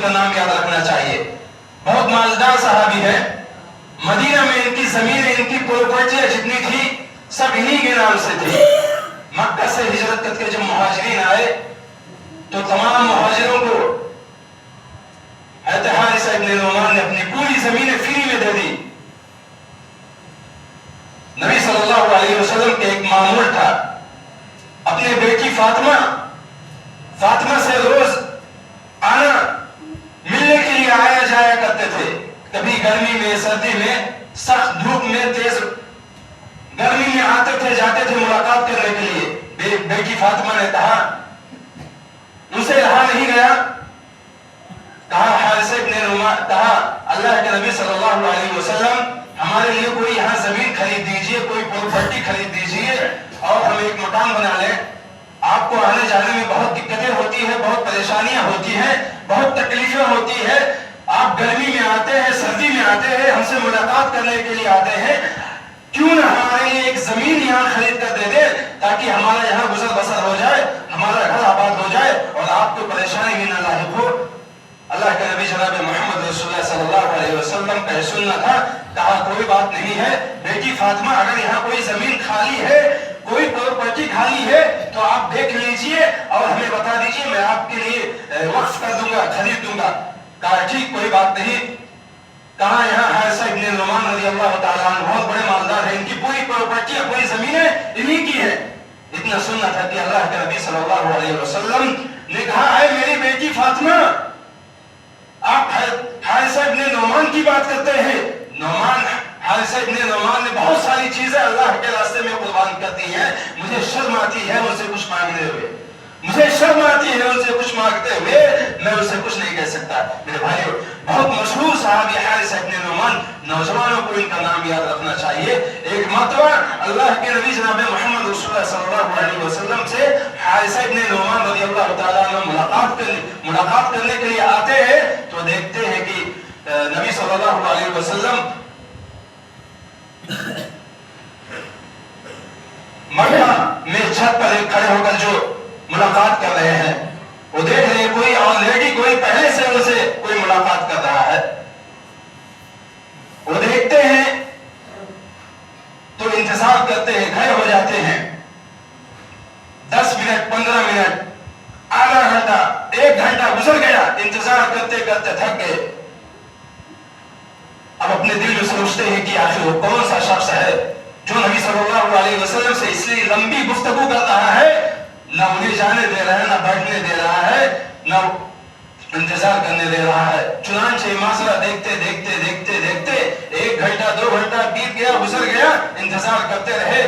کا نام یاد رکھنا چاہیے. بہت مالدار صحابی ہے. مدینہ میں ان کی زمین ان کی پراپرٹیاں جتنی تھی سب انہی کے نام سے تھی. مکہ سے ہجرت کر کے جب مہاجرین آئے تو تمام مہاجروں کو حضرت حارثہ ابن نعمان نے اپنی پوری زمینیں فری میں دے دی. نبی صلی اللہ علیہ وسلم کے ایک معمول تھا, اپنے بیٹی فاطمہ سے روز آنا ملنے کے لیے آیا جایا کرتے تھے. کبھی گرمی میں, سردی میں, سخت دھوپ میں, تیز گرمی میں آتے تھے جاتے تھے ملاقات کرنے کے لیے. بیٹی فاطمہ نے کہا, اسے رہا نہیں گیا, کہا حارثہ ابن نعمان, کہا اللہ کے نبی صلی اللہ علیہ وسلم ہمارے لیے کوئی یہاں زمین خرید دیجئے, کوئی پراپرٹی خرید دیجئے اور ہم ایک مکان بنا لیں. آپ کو آنے جانے میں بہت دقتیں ہوتی ہیں, بہت پریشانیاں ہوتی ہیں, بہت تکلیفیں ہوتی ہیں. آپ گرمی میں آتے ہیں, سردی میں آتے ہیں, ہم سے ملاقات کرنے کے لیے آتے ہیں, کیوں نہ ہمارے لیے ایک زمین یہاں خرید کر دے دے تاکہ ہمارا یہاں گزر بسر ہو جائے, ہمارا گھر آباد ہو جائے اور آپ کو پریشانی بھی نہ لاحق ہو. اللہ کے نبی جناب محمد رسول اللہ صلی اللہ علیہ وسلم کا سننا تھا. کہا کوئی بات نہیں ہے بیٹی فاطمہ, اگر یہاں کوئی زمین خالی ہے, کوئی پراپرٹی خالی ہے تو آپ دیکھ لیجئے اور ہمیں بتا دیجئے, میں آپ کے لیے وقف کر دوں گا, خرید دوں گا. کہا ٹھیک کوئی بات نہیں. کہا یہاں حارثہ ابن نعمان رضی اللہ تعالیٰ عنہ بہت بڑے مالدار ہیں, ان کی پوری پراپرٹیاں, پوری زمینیں انہی کی ہیں. اتنا سننا تھا کہ اللہ کے نبی صلی اللہ علیہ وسلم نے کہا اے میری بیٹی فاطمہ, آپ حارثہ ابن نعمان کی بات کرتے ہیں. حارثہ ابن نعمان نے بہت ساری چیزیں اللہ کے راستے میں قربان کر دی ہیں. مجھے شرم آتی ہے ان سے کچھ مانگنے ہوئے, مجھے شرم آتی ہے ان سے کچھ مانگتے ہوئے, میں ان سے کچھ نہیں کہہ سکتا. میرے بھائیو, بہت مشہور صحابی حارثہ ابن نعمان, نوجوانوں کو ان کا نام یاد رکھنا چاہیے. ایک مرتبہ اللہ کے نبی جناب محمد رسول اللہ صلی اللہ علیہ وسلم سے حارثہ ابن نعمان رضی اللہ تعالیٰ عنہ ملاقات کرنے کے لیے آتے ہیں تو دیکھتے ہیں کہ نبی صلی اللہ علیہ وسلم مکہ میں چھت پر کھڑے ہو کر جو ملاقات کر رہے ہیں, وہ دیکھ رہے ہیں کوئی آلریڈی کوئی پہلے سے ان سے کوئی ملاقات کر رہا ہے. وہ دیکھتے ہیں تو انتظار کرتے ہیں, کھڑے ہو جاتے ہیں. 10 منٹ, 15 منٹ, آدھا گھنٹہ, 1 گھنٹہ گزر گیا, انتظار کرتے کرتے تھک گئے. اب اپنے دل میں سوچتے ہیں کہ آخر وہ کون سا شخص ہے جو نبی صلی اللہ علیہ وسلم سے اس لیے لمبی گفتگو کر رہا ہے, نہ انہیں جانے دے رہا ہے, نہ بیٹھنے دے رہا ہے, نہ انتظار کرنے دے رہا ہے. چنانچہ معاشرہ دیکھتے دیکھتے دیکھتے دیکھتے 1 گھنٹہ 2 گھنٹہ بیت گیا, گزر گیا, انتظار کرتے رہے.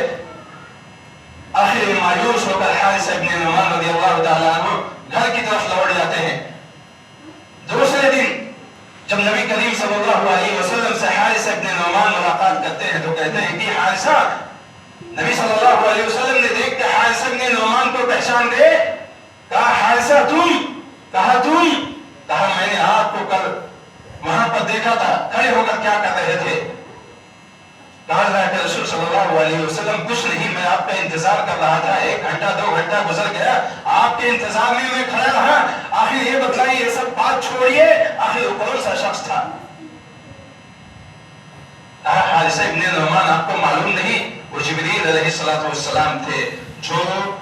آخر مایوس ہو کر حارثہ ابن نعمان رضی اللہ تعالیٰ عنہ گھر کی طرف لوٹ جاتے ہیں. دوسرے دن جب نبی کریم صلی اللہ علیہ وسلم سے حارثہ ابن نعمان ملاقات کرتے ہیں تو کہتے ہیں کہ حارثہ, نبی صلی اللہ علیہ وسلم نے دیکھ کے حارثہ ابن نعمان کو پہچان گئے. کہا حارثہ تم, کہا تم, کہا میں نے آپ کو کل وہاں پر دیکھا تھا, کھڑے ہو کر کیا کر رہے تھے؟ کہا اللہ کے رسول صلی اللہ علیہ وسلم کچھ نہیں, میں آپ کا انتظار کر رہا تھا. 1 گھنٹہ 2 گھنٹہ گزر گیا, آپ کے انتظار میں کھڑا رہا. آخر یہ بتلائیے, یہ سب بات چھوڑیے, آخر وہ کون سا شخص تھا؟ کہا حارثہ ابن نعمان آپ کو معلوم نہیں, وہ جبریل علیہ السلام تھے جو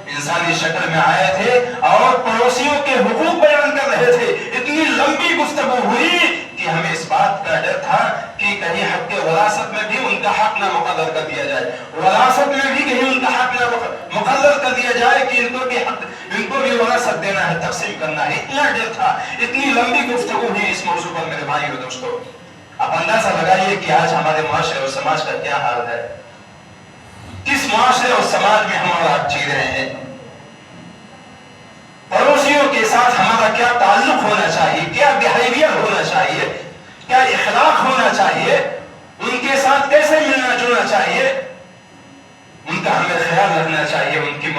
انسانی شکل میں آئے تھے اور پڑوسیوں کے حقوق بیان کر رہے تھے. اتنی لمبی گفتگو ہوئی کہ ہمیں اس بات کا ڈر تھا کہ کہیں حق کے وراثت میں بھی ان کا حق نہ مقرر کر دیا جائے, وراثت میں بھی کہیں ان کا حق نہ مقرر کر دیا جائے کہ ان کو بھی وراثت دینا ہے, تقسیم کرنا ہے. اتنا ڈر تھا, اتنی لمبی گفتگو ہوئی اس موضوع پر. میرے بھائی اور دوستو, اب اندازہ لگائیے کہ آج ہمارے معاشرے اور سماج کا کیا حال ہے, کس معاشرے اور سماج میں ہم اور آپ جی رہے ہیں. پڑوسیوں کے ساتھ ہمارا کیا تعلق ہونا چاہیے, کیا بیہیویئر ہونا چاہیے, کیا اخلاق ہونا چاہیے, ان کے ساتھ کیسے ملنا جلنا چاہیے, ان کا ہمیں خیال رکھنا چاہیے, ان